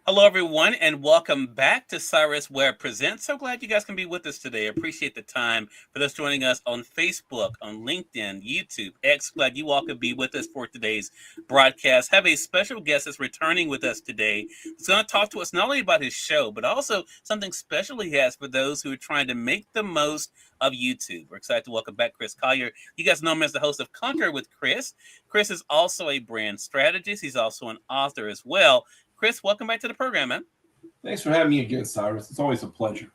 Hello, everyone, and welcome back to Cyrus Webb Presents. So glad you guys can be with us today. Appreciate the time for those joining us on Facebook, on LinkedIn, YouTube, X. Glad you all could be with us for today's broadcast. Have a special guest that's returning with us today. He's going to talk to us not only about his show, but also something special he has for those who are trying to make the most of YouTube. We're excited to welcome back Chris Collier. You guys know him as the host of Conquer with Chris. Chris is also a brand strategist. He's also an author as well. Chris, welcome back to the program, man. Thanks for having me again, Cyrus. It's always a pleasure.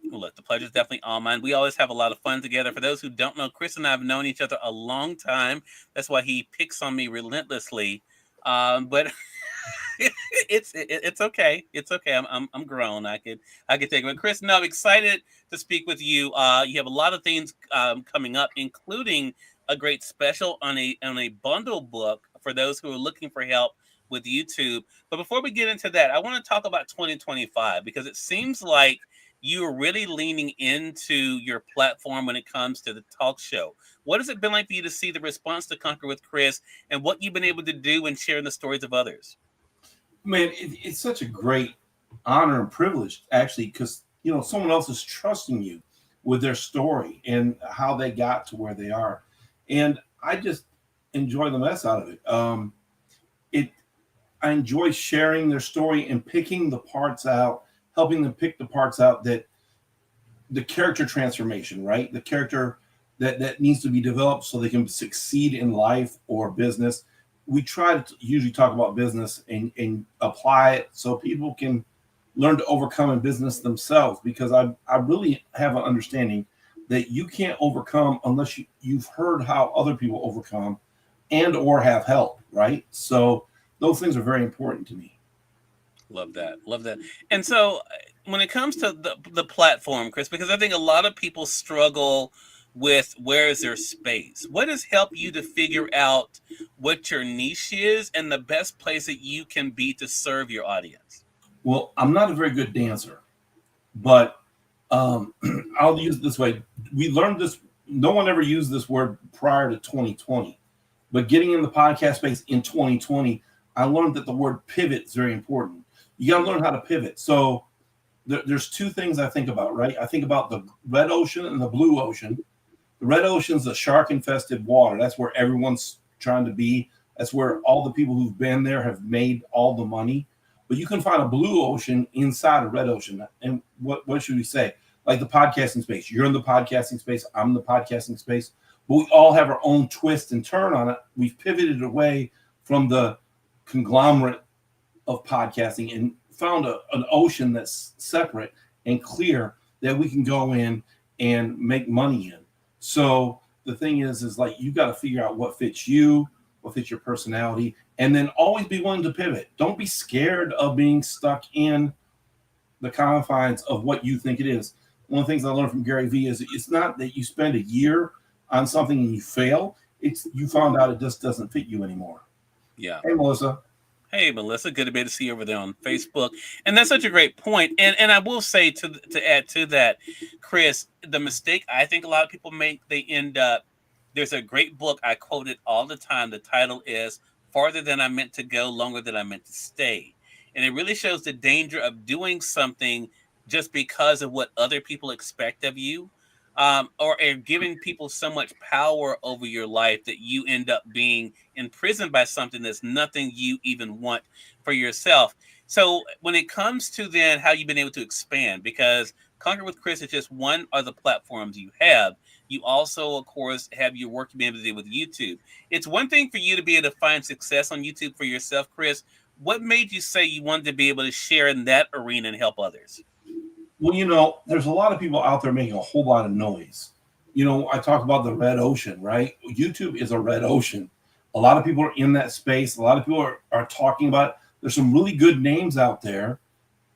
Well, look, the pleasure's definitely all mine. We always have a lot of fun together. For those who don't know, Chris and I have known each other a long time. That's why he picks on me relentlessly. But it's okay. It's okay. I'm grown. I could take it. But Chris, no, I'm excited to speak with you. You have a lot of things coming up, including a great special on a bundle book for those who are looking for help with YouTube. But before we get into that, I want to talk about 2025 because it seems like you are really leaning into your platform when it comes to the talk show. What has it been like for you to see the response to Conquer with Chris and what you've been able to do in sharing the stories of others? Man, it's such a great honor and privilege, actually, because someone else is trusting you with their story and how they got to where they are, and I just enjoy the mess out of it. It I enjoy sharing their story and picking the parts out, helping them pick the parts out that the character transformation, right? The character that needs to be developed so they can succeed in life or business. We try to usually talk about business and apply it so people can learn to overcome in business themselves, because I really have an understanding that you can't overcome unless you've heard how other people overcome and or have help, right? So those things are very important to me. Love that. Love that. And so when it comes to the platform, Chris, because I think a lot of people struggle with where is their space. What has helped you to figure out what your niche is and the best place that you can be to serve your audience? Well, I'm not a very good dancer, but I'll use it this way. We learned this. No one ever used this word prior to 2020, but getting in the podcast space in 2020, I learned that the word pivot is very important. You got to learn how to pivot. So there's two things I think about, right? I think about the red ocean and the blue ocean. The red ocean's the shark infested water. That's where everyone's trying to be. That's where all the people who've been there have made all the money. But you can find a blue ocean inside a red ocean. And what should we say? Like the podcasting space. You're in the podcasting space. I'm in the podcasting space. But we all have our own twist and turn on it. We've pivoted away from the conglomerate of podcasting and found an ocean that's separate and clear that we can go in and make money in. So the thing is like you got to figure out what fits you, what fits your personality, and then always be willing to pivot. Don't be scared of being stuck in the confines of what you think it is. One of the things I learned from Gary Vee is it's not that you spend a year on something and you fail. It's you found out it just doesn't fit you anymore. Yeah. Hey, Melissa. Hey, Melissa, good to be able to see you over there on Facebook. And that's such a great point. And I will say to add to that, Chris, the mistake I think a lot of people make, they end up, there's a great book I quote it all the time. The title is Farther Than I Meant to Go, Longer Than I Meant to Stay. And it really shows the danger of doing something just because of what other people expect of you. Or giving people so much power over your life that you end up being imprisoned by something that's nothing you even want for yourself. So when it comes to then how you've been able to expand, because Conquer with Chris is just one of the platforms you have. You also, of course, have your work you've been able to do with YouTube. It's one thing for you to be able to find success on YouTube for yourself, Chris. What made you say you wanted to be able to share in that arena and help others? Well, there's a lot of people out there making a whole lot of noise. I talk about the red ocean, right? YouTube is a red ocean. A lot of people are in that space. A lot of people are talking about it. There's some really good names out there,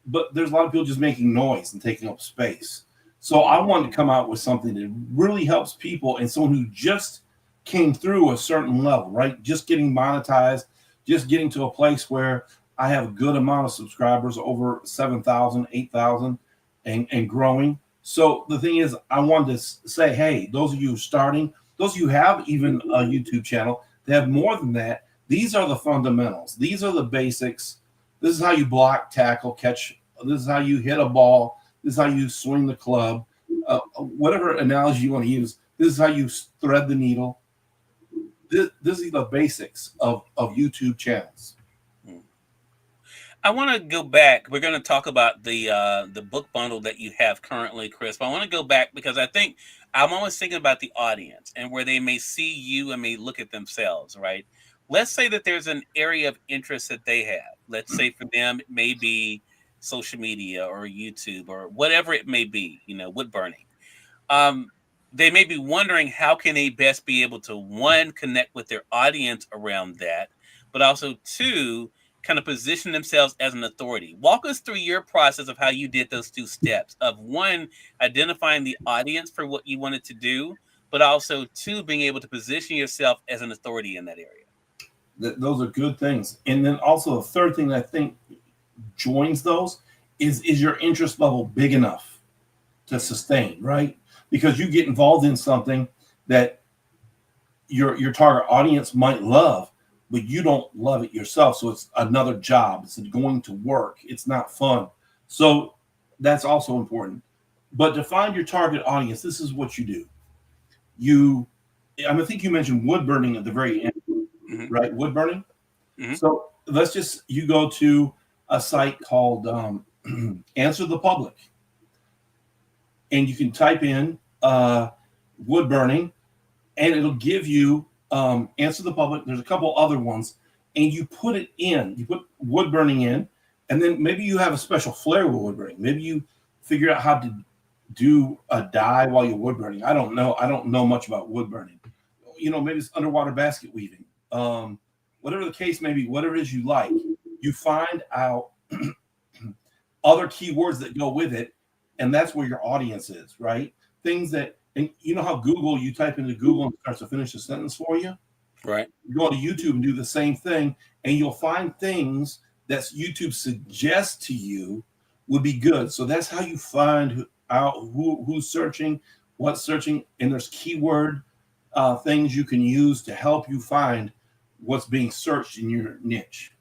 but there's a lot of people just making noise and taking up space. So I wanted to come out with something that really helps people and someone who just came through a certain level, right? Just getting monetized, just getting to a place where I have a good amount of subscribers, over 7,000, 8,000, and growing. So the thing is, I wanted to say, hey, those of you starting, those of you who have even a YouTube channel, they have more than that. These are the fundamentals. These are the basics This is how you block, tackle, catch. This is how you hit a ball. This is how you swing the club. Whatever analogy you want to use, this is how you thread the needle. This is the basics of YouTube channels. I want to go back. We're going to talk about the book bundle that you have currently, Chris. But I want to go back because I think I'm always thinking about the audience and where they may see you and may look at themselves, right? Let's say that there's an area of interest that they have. Let's say for them, it may be social media or YouTube or whatever it may be, wood burning. They may be wondering how can they best be able to, one, connect with their audience around that, but also two, kind of position themselves as an authority. Walk us through your process of how you did those two steps of, one, identifying the audience for what you wanted to do, but also two, being able to position yourself as an authority in that area. Those are good things. And then also the third thing that I think joins those is your interest level big enough to sustain, right? Because you get involved in something that your target audience might love, but you don't love it yourself. So it's another job. It's going to work. It's not fun. So that's also important. But to find your target audience, this is what you do. I think you mentioned wood burning at the very end, right? Wood burning. So you go to a site called Answer the Public. And you can type in wood burning, and it'll give you Answer the Public. There's a couple other ones, and you put it in. You put wood burning in, and then maybe you have a special flair with wood burning. Maybe you figure out how to do a dye while you're wood burning. I don't know. I don't know much about wood burning. Maybe it's underwater basket weaving. Whatever the case may be, whatever it is you like, you find out other keywords that go with it, and that's where your audience is, right? Things that, and you know how Google, you type into Google and it starts to finish a sentence for you? Right. You go to YouTube and do the same thing, and you'll find things that YouTube suggests to you would be good. So that's how you find out who's searching, what's searching, and there's keyword things you can use to help you find what's being searched in your niche.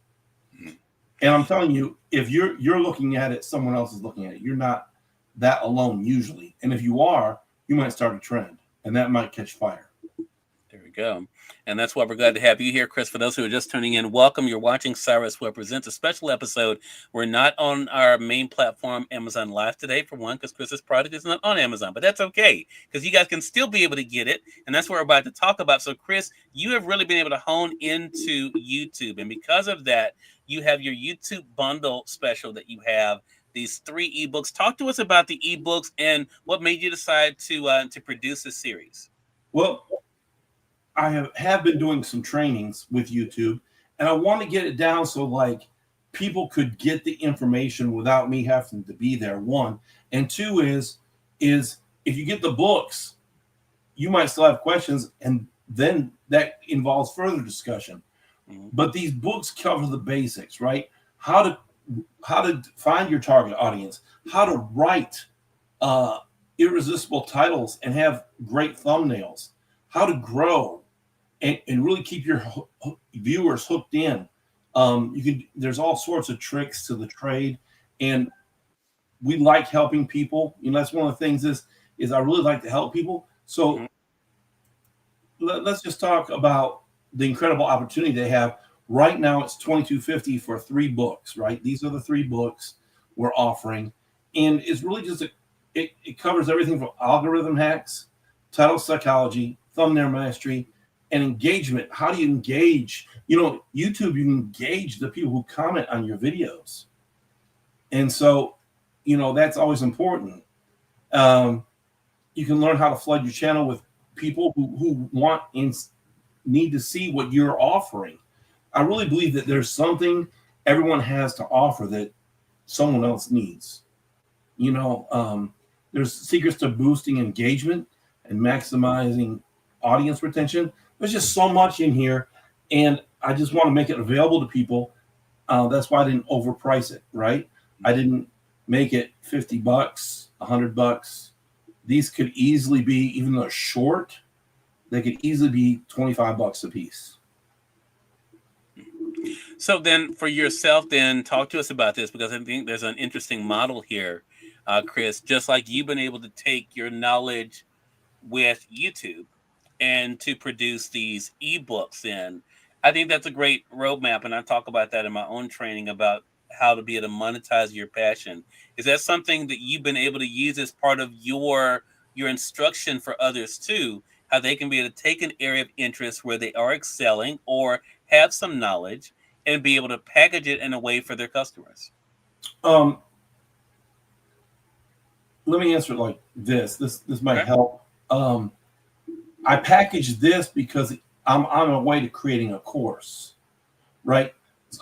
And I'm telling you, if you're looking at it, someone else is looking at it. You're not that alone usually. And if you are, you might start a trend, and that might catch fire. There we go. And that's why we're glad to have you here, Chris. For those who are just tuning in, welcome. You're watching Cyrus Webb Presents, a special episode. We're not on our main platform, Amazon Live, today, for one, because Chris's product is not on Amazon. But that's okay, because you guys can still be able to get it. And that's what we're about to talk about. So, Chris, you have really been able to hone into YouTube. And because of that, you have your YouTube bundle special that you have, these 3 ebooks. Talk to us about the ebooks and what made you decide to produce this series. Well, I have been doing some trainings with YouTube, and I want to get it down so like people could get the information without me having to be there. One, and two is if you get the books, you might still have questions, and then that involves further discussion. But these books cover the basics, right? How to find your target audience, how to write irresistible titles and have great thumbnails, how to grow and really keep your viewers hooked in. There's all sorts of tricks to the trade, and we like helping people. That's one of the things is I really like to help people. So let's just talk about the incredible opportunity they have. Right now, it's $22.50 for 3 books, right? These are the 3 books we're offering. And it's really just, it covers everything from algorithm hacks, title psychology, thumbnail mastery, and engagement. How do you engage? YouTube, you can engage the people who comment on your videos. And so, that's always important. You can learn how to flood your channel with people who want and need to see what you're offering. I really believe that there's something everyone has to offer that someone else needs. There's secrets to boosting engagement and maximizing audience retention. There's just so much in here, and I just want to make it available to people. That's why I didn't overprice it, right? I didn't make it $50, $100. These could easily be, even though they're short, they could easily be $25 a piece. So then, for yourself, then talk to us about this because I think there's an interesting model here, Chris. Just like you've been able to take your knowledge with YouTube and to produce these ebooks in. I think that's a great roadmap, and I talk about that in my own training about how to be able to monetize your passion. Is that something that you've been able to use as part of your instruction for others too? How they can be able to take an area of interest where they are excelling or have some knowledge and be able to package it in a way for their customers. Um, Let me answer it like this. This might Okay. help. I packaged this because I'm on my way to creating a course, right?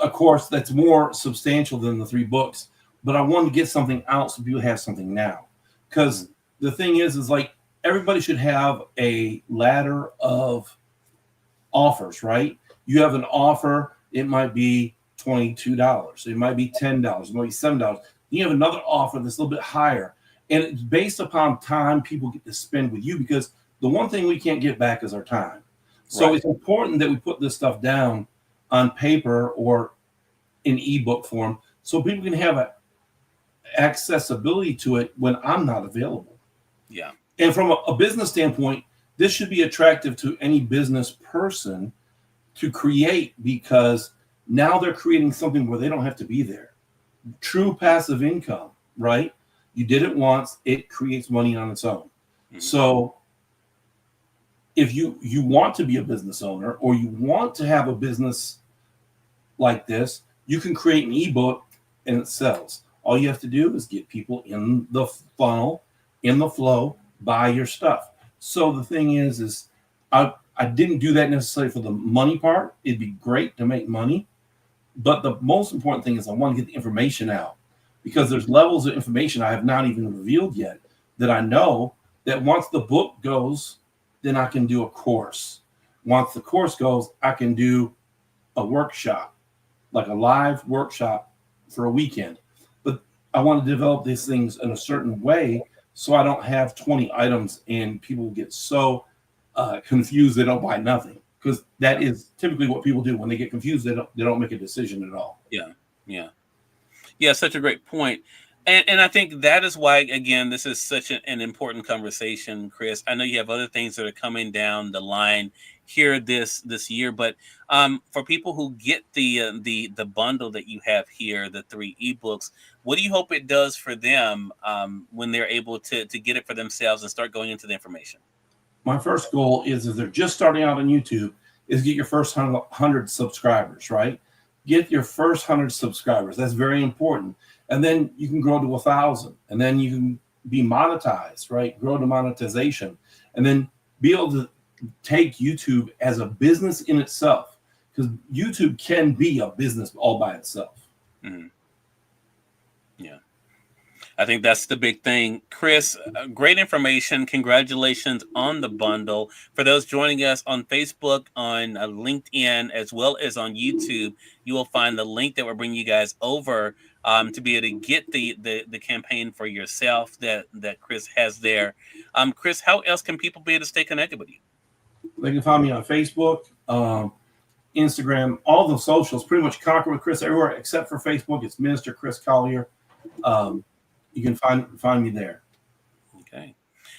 A course that's more substantial than the 3 books, but I wanted to get something out so people have something now. Because the thing is like everybody should have a ladder of offers, right? You have an offer, it might be $22, it might be $10, it might be $7. You have another offer that's a little bit higher. And it's based upon time people get to spend with you because the one thing we can't get back is our time. So Right. it's important that we put this stuff down on paper or in ebook form so people can have accessibility to it when I'm not available. Yeah. And from a business standpoint, this should be attractive to any business person to create because now they're creating something where they don't have to be there. True passive income, right? You did it once, it creates money on its own. Mhm. So if you want to be a business owner or you want to have a business like this, you can create an ebook and it sells. All you have to do is get people in the funnel, in the flow, buy your stuff. So the thing is I didn't do that necessarily for the money part. It'd be great to make money, but the most important thing is I want to get the information out because there's levels of information I have not even revealed yet that I know that once the book goes, then I can do a course. Once the course goes, I can do a workshop, like a live workshop for a weekend. But I want to develop these things in a certain way so I don't have 20 items and people get so confused they don't buy nothing. Because that is typically what people do when they get confused. They don't make a decision at all. Yeah. Yeah. Yeah, such a great point. And I think that is why, again, this is such an important conversation, Chris. I know you have other things that are coming down the line here this year, but for people who get the bundle that you have here, the 3 ebooks, what do you hope it does for them when they're able to get it for themselves and start going into the information? My first goal is if they're just starting out on YouTube, is get your first 100 subscribers, right? Get your first 100 subscribers. That's very important. And then you can grow to 1,000. And then you can be monetized, right? Grow to monetization. And then be able to take YouTube as a business in itself. Because YouTube can be a business all by itself. Mhm. Yeah. I think that's the big thing. Chris, great information. Congratulations on the bundle. For those joining us on Facebook, on LinkedIn, as well as on YouTube, you will find the link that will bring you guys over to be able to get the campaign for yourself that Chris has there. Chris, how else can people be able to stay connected with you? They can find me on Facebook, Instagram, all the socials, pretty much Conquer with Chris everywhere except for Facebook. It's Minister Chris Collier. You can find me there. Okay.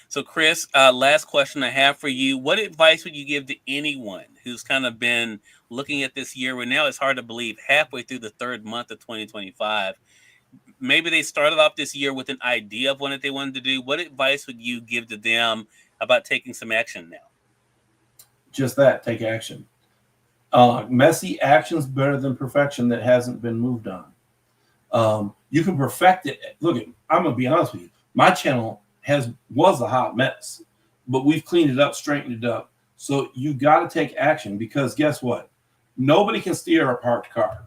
So, Chris, last question I have for you. What advice would you give to anyone who's kind of been looking at this year where now it's hard to believe halfway through the 3rd month of 2025? Maybe they started off this year with an idea of what they wanted to do. What advice would you give to them about taking some action now? Just that, take action. Messy action's better than perfection that hasn't been moved on. You can perfect it. Look, I'm gonna be honest with you. My channel was a hot mess, but we've cleaned it up, straightened it up. So you got to take action because guess what? Nobody can steer a parked car.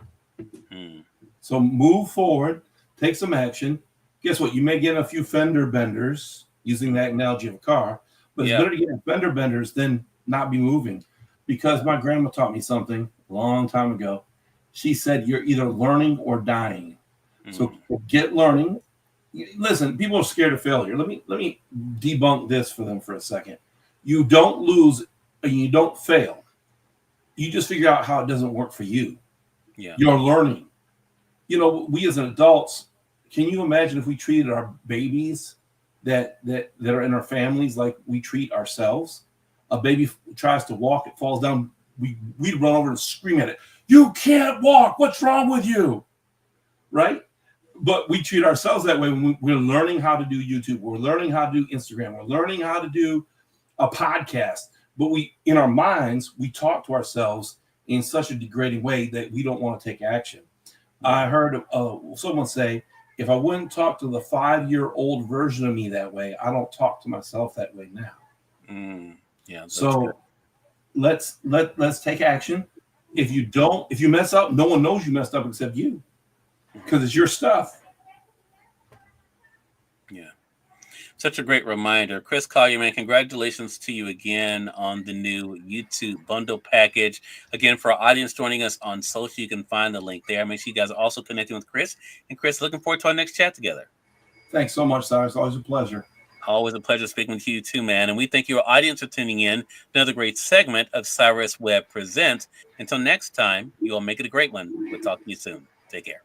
Hmm. So move forward, take some action. Guess what? You may get a few fender benders using that analogy of a car, but it's better to get fender benders than not be moving. Because my grandma taught me something a long time ago. She said, "You're either learning or dying." So get learning. Listen, people are scared of failure. Let me debunk this for them for a second. You don't lose and you don't fail. You just figure out how it doesn't work for you. Yeah. You're learning. You know, we as adults, can you imagine if we treated our babies that are in our families like we treat ourselves? A baby tries to walk, it falls down. We'd run over and scream at it. You can't walk. What's wrong with you? Right? But we treat ourselves that way when we're learning how to do YouTube. We're learning how to do Instagram. We're learning how to do a podcast. But we, in our minds, we talk to ourselves in such a degrading way that we don't want to take action. I heard someone say, if I wouldn't talk to the 5-year-old version of me that way, I don't talk to myself that way now. Yeah. So let's take action. If you mess up, no one knows you messed up except you, because it's your stuff. Yeah. Such a great reminder. Chris Collier, man, congratulations to you again on the new YouTube bundle package. Again, for our audience joining us on social, you can find the link there. Make sure you guys are also connecting with Chris. And Chris, looking forward to our next chat together. Thanks so much, Cyrus. Always a pleasure. Always a pleasure speaking with you too, man. And we thank your audience for tuning in to another great segment of Cyrus Webb Presents. Until next time, you all make it a great one. We'll talk to you soon. Take care.